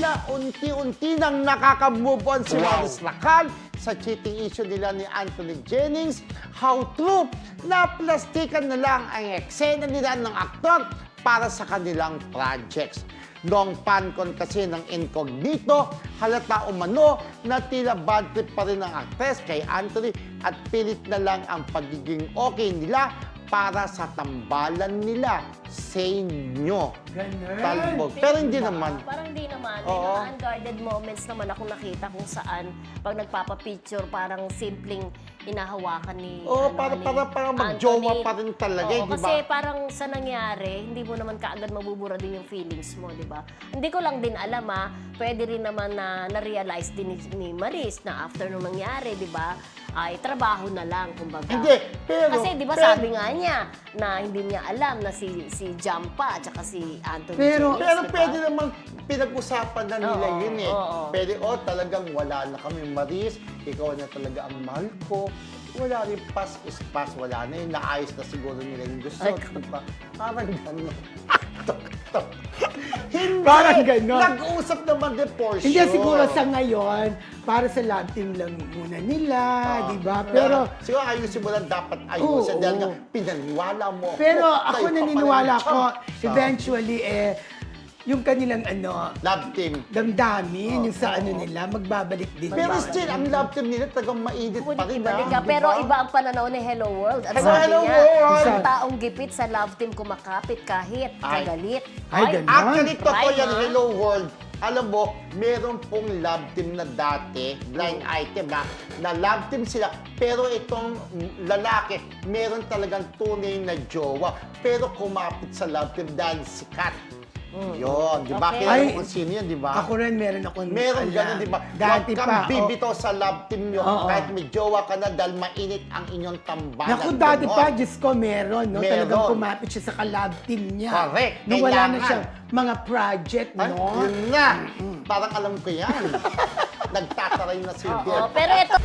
tila unti-unti nang nakaka-move on si Maris Lacan sa cheating issue nila ni Anthony Jennings. How true na plastikan na lang ang eksena nila ng aktor para sa kanilang projects. Noong pancon kasi ng Incognito, halata umano na tila bad trip pa rin ang actress kay Anthony at pilit na lang ang pagiging okay nila para sa tambalan nila sa inyo. Ganun. Talbog. Pero hindi naman. Parang hindi naman. May mga unguarded moments naman akong nakita kung saan pag nagpapapicture, parang simpleng hinahawakan ni Para mag-jowa pa rin talaga, di ba? Kasi parang sa nangyari, hindi mo naman kaagad mabubura din yung feelings mo, di ba? Hindi ko lang din alam, pwede rin naman na na-realize din ni Maris na after nung nangyari, di ba? Ay trabaho na lang, kumbaga. Hindi, pero... Kasi di ba sabi nga niya na hindi niya alam na si Jampa at saka si Anthony Pero Jennings, pwede naman pinag-usapan na nila yun eh. Oo. Pwede, talagang wala na kami, Maris. Ikaw na talaga ang mahal ko. Wala rin pass is pass. Wala na yun. Naayos na siguro nila yung gusto. Diba? Parang gano'n. Hindi. Parang gano'n. Nag-uusap naman din for sure. Hindi siguro sa ngayon, para sa love team lang muna nila, di ba? Pero, siguro ayusin mo lang dapat ayusin. Dahil nga, pinaniwala mo. pero ako tayo naniniwala pa ko, rin. eventually, yung kanilang Love team. damdamin, yung sa nila, magbabalik din. Pero still, ang love team nila talagang mainit pa rin. Ibalik ka. Pero iba ang pananaw ni Hello World. At Hello sabi niya, World! isang taong gipit sa love team kumakapit kahit kagalit. Ay, ganun. Actually, totoo Try yan, mo. Hello World. Alam mo, meron pong love team na dati, blind item na love team sila. Pero itong lalaki, meron talagang tunay na jowa. Pero kumapit sa love team dahil sikat. Yun, di ba? Okay. Kaya Ay, kung sino yun, di ba? Ako rin, meron akong Meron alam. gano'n, di ba? Dati Huwag pa. kang bibitaw sa love team nyo Oo. kahit may jowa ka na dahil mainit ang inyong tambalan. Naku, dati Ganon. pa, Diyos ko, meron, no? Meron. Talagang kumapit siya sa ka-love team niya. Correct. Nung wala na Kailangan. siyang mga project, Ay, no? yun nga. Parang alam ko yan. Nagtataray na si Oo, Biel. pero ito...